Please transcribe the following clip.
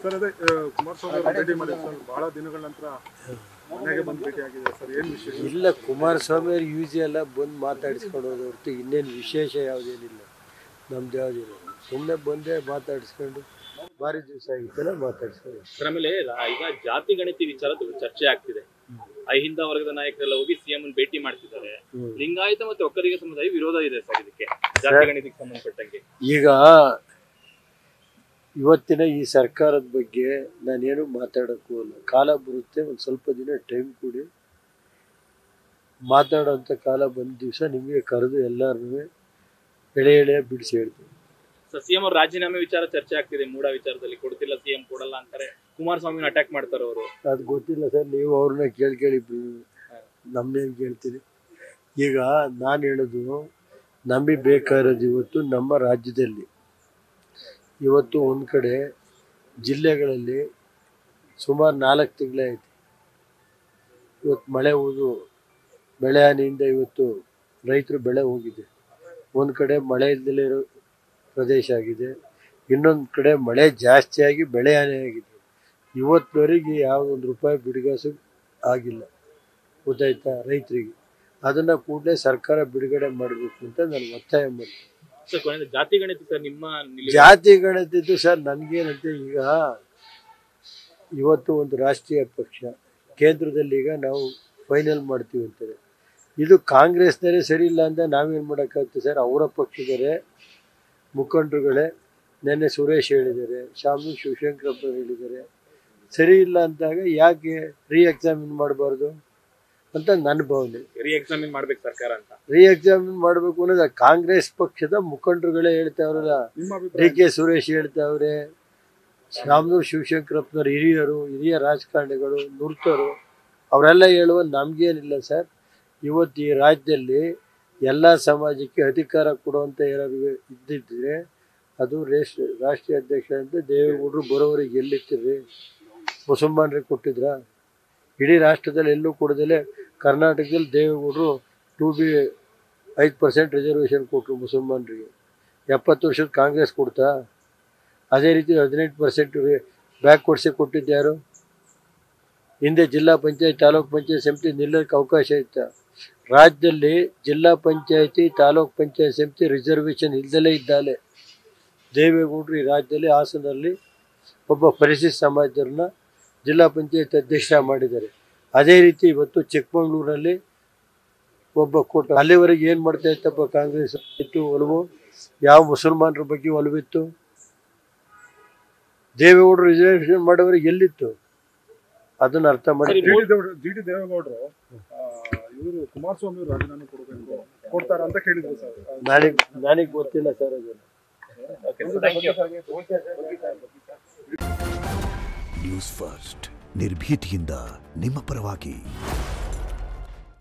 Sir ಅದೇ ಕುಮಾರಸ್ವಾಮಿ ಅವರು ಭೇಟಿ ಮಾಡಿದ್ರು ಸರ್, ಬಹಳ ದಿನಗಳ ನಂತರ ಮನೆಗೆ ಬಂದು ಭೇಟಿ ಆಗಿದೆ ಸರ್, ಏನು ವಿಶೇಷ? ಇಲ್ಲ, ಕುಮಾರಸ್ವಾಮಿ ಅವ್ರು ಯೂಸ್ ಎಲ್ಲ ಬಂದು ಮಾತಾಡಿಸ್ಕೊಂಡು ಹೋದ ಹೊರತು ಇನ್ನೇನು ವಿಶೇಷ ಯಾವುದೇನಿಲ್ಲ. ನಮ್ದು ಯಾವುದಿಲ್ಲ, ಸುಮ್ಮನೆ ಬಂದೇ ಮಾತಾಡಿಸ್ಕೊಂಡು ಭಾರಿ ದಿವಸ ಆಗಿತ್ತಲ್ಲ ಮಾತಾಡಿಸ್ಕೊಂಡು. ಆಮೇಲೆ ಈಗ ಜಾತಿ ಗಣತಿ ವಿಚಾರ ಚರ್ಚೆ ಆಗ್ತಿದೆ. ಅಹಿಂದ ವರ್ಗದ ನಾಯಕರೆಲ್ಲ ಹೋಗಿ ಸಿಎಂ ಭೇಟಿ ಮಾಡ್ತಿದ್ದಾರೆ. ಲಿಂಗಾಯತ ಮತ್ತೆ ಒಕ್ಕಲಿಗ ಸಮುದಾಯ ವಿರೋಧ ಇದೆ ಸರ್ ಇದಕ್ಕೆ, ಜಾತಿ ಗಣತಿಗೆ ಸಂಬಂಧಪಟ್ಟಂಗೆ. ಈಗ ಇವತ್ತಿನ ಈ ಸರ್ಕಾರದ ಬಗ್ಗೆ ನಾನೇನು ಮಾತಾಡೋಕ್ಕೂ ಅಲ್ಲ. ಕಾಲ ಬರುತ್ತೆ, ಒಂದು ಸ್ವಲ್ಪ ದಿನ ಟೈಮ್ ಕೊಡಿ, ಮಾತಾಡೋಂಥ ಕಾಲ ಬಂದ ದಿವಸ ನಿಮಗೆ ಕರೆದು ಎಲ್ಲರೂ ಎಳೆ ಬಿಡಿಸಿ ಹೇಳ್ತೀನಿ. ಸಿಎಂ ಅವ್ರ ರಾಜೀನಾಮೆ ವಿಚಾರ ಚರ್ಚೆ ಆಗ್ತಿದೆ. ಮೂಡ ವಿಚಾರದಲ್ಲಿ ಕೊಡ್ತಿಲ್ಲ, ಸಿಎಂ ಕೊಡಲ್ಲ ಅಂತಾರೆ. ಕುಮಾರಸ್ವಾಮಿನ ಅಟ್ಯಾಕ್ ಮಾಡ್ತಾರೆ ಅವರು. ಅದು ಗೊತ್ತಿಲ್ಲ ಸರ್, ನೀವು ಅವ್ರನ್ನ ಕೇಳಿ ನಮ್ಮನ್ನೇನು ಕೇಳ್ತೀರಿ. ಈಗ ನಾನು ಹೇಳೋದು, ನಮಗೆ ಬೇಕಾಗಿರೋದು ಇವತ್ತು ನಮ್ಮ ರಾಜ್ಯದಲ್ಲಿ ಇವತ್ತು ಒಂದು ಕಡೆ ಜಿಲ್ಲೆಗಳಲ್ಲಿ ಸುಮಾರು 4 ತಿಂಗಳೇ ಐತಿ. ಇವತ್ತು ಮಳೆ ಬೆಳೆ ಹಾನಿಯಿಂದ ಇವತ್ತು ರೈತರು ಬೆಳೆ ಹೋಗಿದೆ. ಒಂದು ಕಡೆ ಮಳೆ ಇಲ್ಲದೇ ಇರೋ ಪ್ರದೇಶ ಆಗಿದೆ, ಇನ್ನೊಂದು ಕಡೆ ಮಳೆ ಜಾಸ್ತಿಯಾಗಿ ಬೆಳೆ ಹಾನಿ ಆಗಿದೆ. ಇವತ್ತುವರೆಗೆ ಯಾವುದೊಂದು ರೂಪಾಯಿ ಬಿಡುಗಾಸು ಆಗಿಲ್ಲ, ಗೊತ್ತಾಯ್ತಾ ರೈತರಿಗೆ. ಅದನ್ನು ಕೂಡಲೇ ಸರ್ಕಾರ ಬಿಡುಗಡೆ ಮಾಡಬೇಕು ಅಂತ ನಾನು ಒತ್ತಾಯ ಮಾಡ್ತೀನಿ. ಜಾತಿ ಗಣತಿ ಸರ್, ನಿಮ್ಮ ಜಾತಿ ಗಣತಿದ್ದು ಸರ್ ನನಗೇನಂತೆ, ಈಗ ಇವತ್ತು ಒಂದು ರಾಷ್ಟ್ರೀಯ ಪಕ್ಷ ಕೇಂದ್ರದಲ್ಲಿ ಈಗ ನಾವು ಫೈನಲ್ ಮಾಡ್ತೀವಿ ಅಂತಾರೆ. ಇದು ಕಾಂಗ್ರೆಸ್ನವರೇ ಸರಿ ಇಲ್ಲ ಅಂತ ನಾವೇನು ಮಾಡೋಕ್ಕಾಗುತ್ತೆ ಸರ್? ಅವರ ಪಕ್ಷದವರೇ ಮುಖಂಡರುಗಳೇ ನೆನ್ನೆ ಸುರೇಶ್ ಹೇಳಿದ್ದಾರೆ, ಶಾಮನೂರು ಶಿವಶಂಕರಪ್ಪ ಹೇಳಿದ್ದಾರೆ. ಸರಿ ಇಲ್ಲ ಅಂದಾಗ ಯಾಕೆ ಎಕ್ಸಾಮಿನ್ ಮಾಡಬಾರ್ದು ಅಂತ ನನ್ನ ಭಾವನೆ. ಎಕ್ಸಾಮಿನ್ ಮಾಡ್ಬೇಕು ಸರ್ಕಾರ ಅಂತ. ಎಕ್ಸಾಮಿನ್ ಮಾಡಬೇಕು ಅನ್ನೋದು ಕಾಂಗ್ರೆಸ್ ಪಕ್ಷದ ಮುಖಂಡರುಗಳೇ ಹೇಳ್ತಾವ್ರಲ್ಲ. ಕೆ ಸುರೇಶ್ ಹೇಳ್ತಾವ್ರೆ, ಶಾಮನೂರು ಶಿವಶಂಕರಪ್ಪನವ್ರು ಹಿರಿಯ ರಾಜಕಾರಣಿಗಳು, ನುರಿತರು, ಅವರೆಲ್ಲ ಹೇಳುವ ನಮಗೇನಿಲ್ಲ ಸರ್. ಇವತ್ತು ಈ ರಾಜ್ಯದಲ್ಲಿ ಎಲ್ಲ ಸಮಾಜಕ್ಕೆ ಅಧಿಕಾರ ಕೊಡುವಂಥ ಯಾರು ಇದ್ದಿದ್ರೆ ಅದು ರಾಷ್ಟ್ರೀಯ ಅಧ್ಯಕ್ಷ ಅಂತ ದೇವೇಗೌಡರು ಬರೋವರಿಗೆ ಎಲ್ಲಿತ್ತಿರ್ರಿ? ಮುಸಲ್ಮಾನರಿಗೆ ಕೊಟ್ಟಿದ್ರ? ಇಡೀ ರಾಷ್ಟ್ರದಲ್ಲಿ ಎಲ್ಲೂ ಕೊಡದಲ್ಲೇ ಕರ್ನಾಟಕದಲ್ಲಿ ದೇವೇಗೌಡರು 5% ರಿಸರ್ವೇಷನ್ ಕೊಟ್ಟರು ಮುಸಲ್ಮಾನರಿಗೆ. 70 ವರ್ಷದ ಕಾಂಗ್ರೆಸ್ ಕೊಡ್ತಾ? ಅದೇ ರೀತಿ 18% ಬ್ಯಾಕ್ವರ್ಡ್ಸೇ ಕೊಟ್ಟಿದ್ದ್ಯಾರು? ಹಿಂದೆ ಜಿಲ್ಲಾ ಪಂಚಾಯತ್ ತಾಲೂಕ್ ಪಂಚಾಯತ್ ಸಮಿತಿ ನಿಲ್ಲೋಕ್ಕೆ ಅವಕಾಶ ಇತ್ತ? ರಾಜ್ಯದಲ್ಲಿ ಜಿಲ್ಲಾ ಪಂಚಾಯತಿ ತಾಲೂಕ್ ಪಂಚಾಯತ್ ಸಮಿತಿ ರಿಸರ್ವೇಷನ್ ಇಲ್ದಲೇ ಇದ್ದಾಲೆ ದೇವೇಗೌಡರು ಈ ರಾಜ್ಯದಲ್ಲಿ ಹಾಸನಲ್ಲಿ ಒಬ್ಬ ಪರಿಶಿಷ್ಟ ಸಮಾಜದವ್ರನ್ನ ಜಿಲ್ಲಾ ಪಂಚಾಯತ್ ಅಧ್ಯಕ್ಷ ಮಾಡಿದ್ದಾರೆ. ಅದೇ ರೀತಿ ಇವತ್ತು ಚಿಕ್ಕಮಗಳೂರಲ್ಲಿ ಒಬ್ಬ ಕೊಟ್ಟು. ಅಲ್ಲಿವರೆಗೆ ಏನು ಮಾಡ್ತಾ ಇತ್ತಪ್ಪ ಕಾಂಗ್ರೆಸ್? ಇತ್ತು ಒಲವು, ಯಾವ ಮುಸಲ್ಮಾನರ ಬಗ್ಗೆ ಒಲವಿತ್ತು? ದೇವೇಗೌಡರು ರಿಸರ್ವೇಷನ್ ಮಾಡೋವರೆಗೆ ಎಲ್ಲಿತ್ತು? ಅದನ್ನ ಅರ್ಥ ಮಾಡಿ. ಜಿ ಟಿ ದೇವೇಗೌಡರು ಇವರು ಕುಮಾರಸ್ವಾಮಿ ಅವರು ರಾಜೀನಾಮೆ ಕೊಡ್ತಾರ ಅಂತ ಕೇಳಿದ್ರು ಸರ್. ನನಗೆ ಗೊತ್ತಿಲ್ಲ ಸರ್ ಅದನ್ನು. ನ್ಯೂಸ್ ಫಸ್ಟ್, ನಿರ್ಭೀತಿಯಿಂದ ನಿಮ್ಮ ಪರವಾಗಿ.